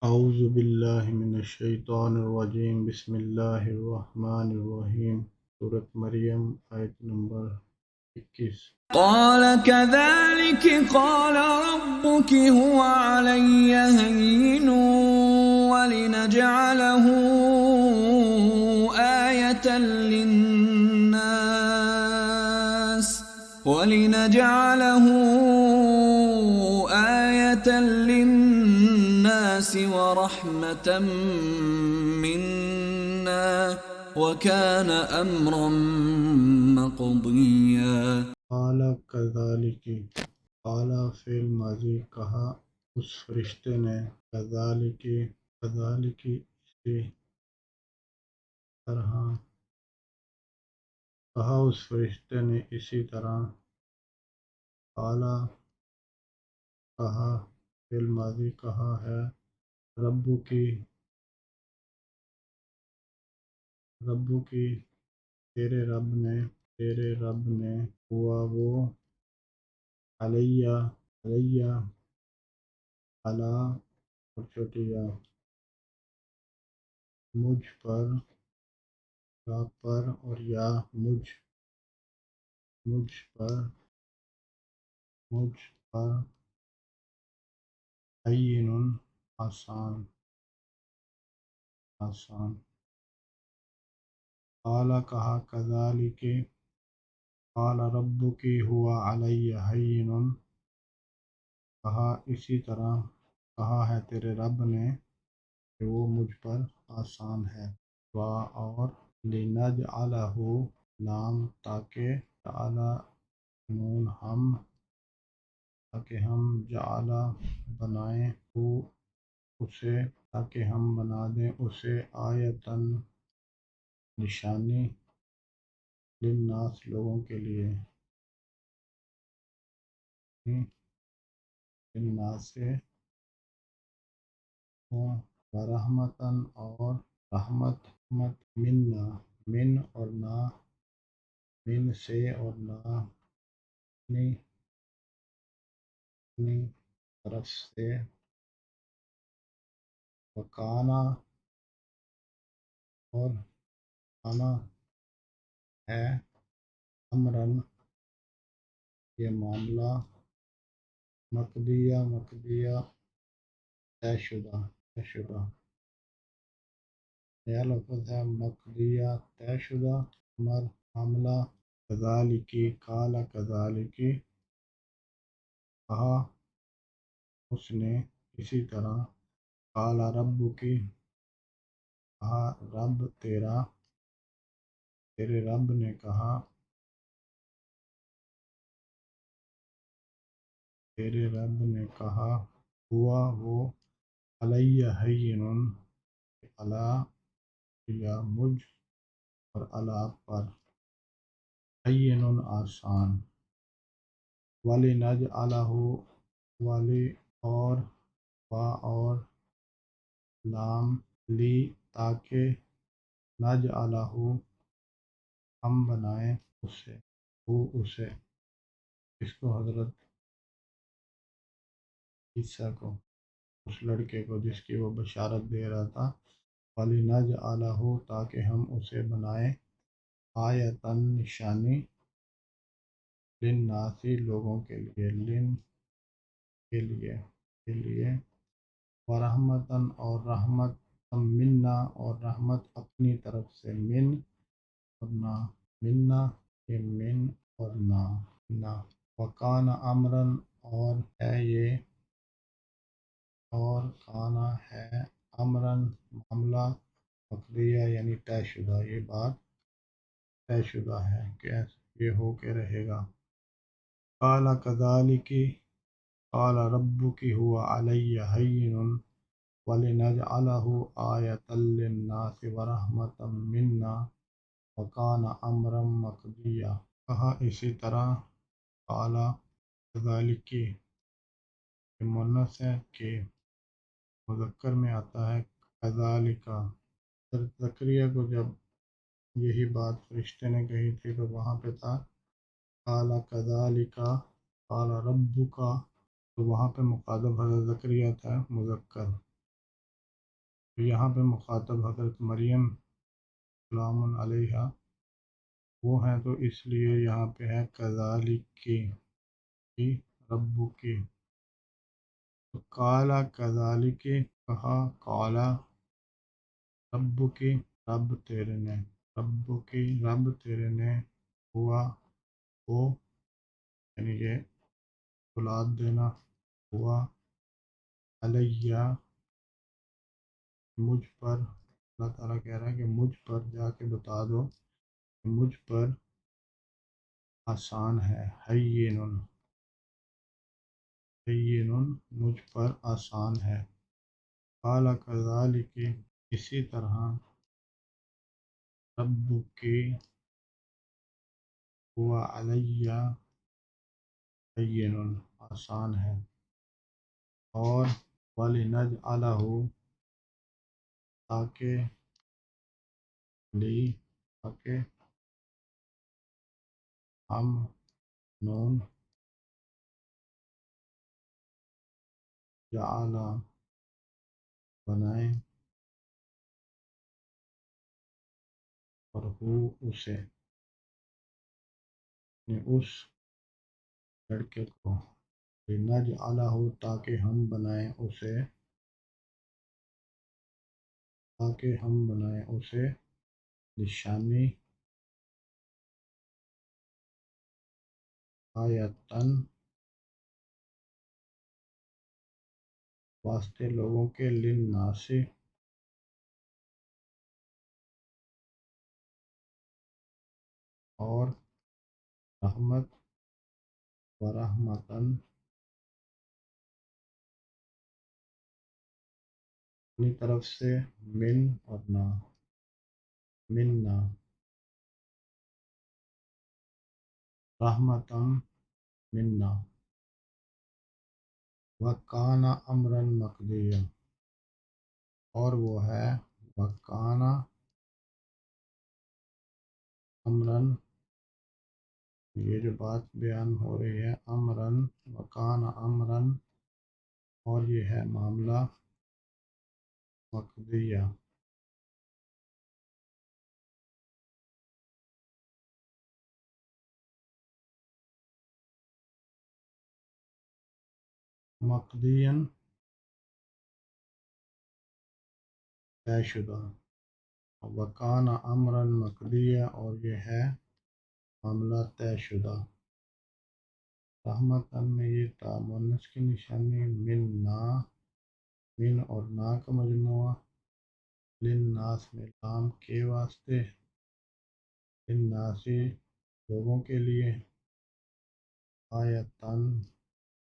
اعوذ باللہ من الشیطان الرجیم، بسم اللہ الرحمن الرحیم۔ سورۃ مریم، آیت نمبر 21۔ قال كذلك قال ربك هو علي هين ولنجعله آية للناس ورحمة منا وكان أمرا مقضيا۔ قال کذالک، قال فعل ماضی، کہا اس فرشتے نے، کذالک، کذالک اسی طرح، کہا اس فرشتے نے اسی طرح، قال کہا، فعل ماضی کہا ہے، رب کی تیرے رب نے، ہوا وہ، علیہ علیہ، علی اور چھوٹی یا، مجھ پر، یا پر اور یا مجھ پر ہین، آسان۔ قال کہا، کذالک قال ربک ہوا علی ہین، کہا اسی طرح کہا ہے تیرے رب نے کہ وہ مجھ پر آسان ہے۔ اور لنجعلہ، لام تاکہ، جعل نون تاکہ ہم، جعل بنائیں، ہو اسے، تاکہ ہم بنا دیں اسے، آیتن نشانی، للناس لوگوں کے لیے، للناس ورحمتاً اور رحمت، منا من اور نہ، من سے اور نہ، اپنی طرف سے، وکانا اور کانا ہے، امرن یہ معاملہ، مقضیہ طے شدہ، یہ لفظ ہے مقضیہ طے شدہ، امر معاملہ، کذالک قال کذالک کہا اس نے اسی طرح، قال ربک کہا رب تیرا، تیرے رب نے کہا، ہوا وہ، علی ہین، علی یا مجھ اور علی پر، ہین آسان، ولنجعلہ ولی اور، اور لام لی تاکہ، نجعلہ ہم بنائیں اسے، اس کو حضرت عیسیٰ کو، اس لڑکے کو جس کی وہ بشارت دے رہا تھا، وَلِنَجْعَلَهُ تاکہ ہم اسے بنائیں، آیتاً نشانی، للناس لوگوں کے لیے، ورحمتاً اور رحمت، منا اور رحمت اپنی طرف سے، من اور نہ، منا یہ من اور نہ، وکان امرن اور ہے یہ، اور کانا ہے، امرن معاملہ، مقضیہ یعنی طے شدہ، یہ بات طے شدہ ہے کہ یہ ہو کے رہے گا۔ قال کذالک قال ربک هو علی ہین ولنجعلہ آیۃ للناس ورحمۃ منا وکان امرا مقضیا، کہا اسی طرح، قال کذالک یہ مؤنث ہے کہ مذکر میں آتا ہے، کذالک، حضرت زکریا کو جب یہی بات فرشتے نے کہی تھی تو وہاں پہ تھا قال کذالک قال ربک، تو وہاں پہ مخاطب حضرت زکریا تھا، مذکر، یہاں پہ مخاطب حضرت مریم سلام علیہا وہ ہیں، تو اس لیے یہاں پہ ہے کذالک کی ربک کی، تو کالا کذالک کہا، کالا ربک رب تیرے نے، ربک رب تیرے نے، ہوا وہ یعنی یہ اولاد دینا، ہوا علیہ مجھ پر، اللہ تعالیٰ کہہ رہا ہے کہ مجھ پر جا کے بتا دو کہ مجھ پر آسان ہے، ہین مجھ پر آسان ہے، قال کذالک اسی طرح، ربک ہوا علیہ ہین آسان ہے، اور وَلِنَجْعَلَهُ تاکہ ہم نون جعل بنائیں، اور ہو اسے یعنی اس لڑکے کو، لِنَجْعَلَهُ تاکہ ہم بنائیں اسے نشانی، آیتن واسطے لوگوں کے، للناس اور رحمت، ورحمتن اپنی طرف سے، من اور نہ، منا رحمتم منا، وکان امرا مقضیا اور وہ ہے، وکان امرا یہ جو بات بیان ہو رہی ہے، امرا وکان امرا اور یہ ہے معاملہ، مقضیہ مقضیا طے شدہ، وکان امرا مقضیہ اور یہ ہے معاملہ طے شدہ، رحمتن میں یہ تا مؤنث کی نشانی، من اور نا کا مجموعہ، للناس میں لام کے واسطے، للناس لوگوں کے لیے، آیتن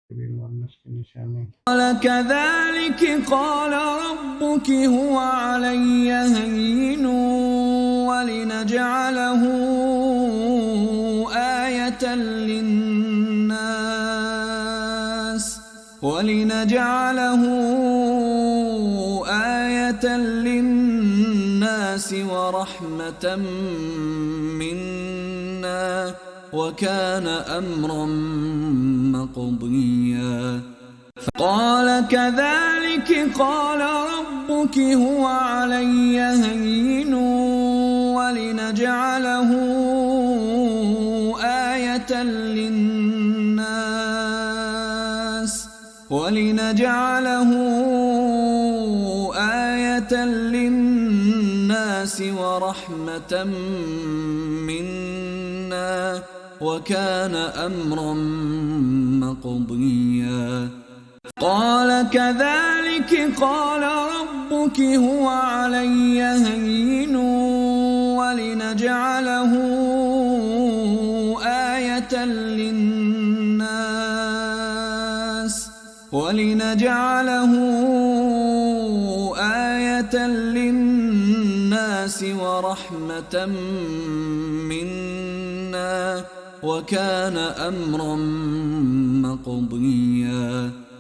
بھی مؤنث کی نشانی، قال كذلك قال ربك هو علي هين ولنجعله آية للناس ورحمة منا وكان أمرا مقضيا قال كذلك قال ربك هو علي هين ولنجعله آية للناس ورحمة منا وكان أمرا مقضيا قال كذلك قال ربك هو علي هين ولنجعله آية للناس ورحمة منا وكان أمرا مقضيا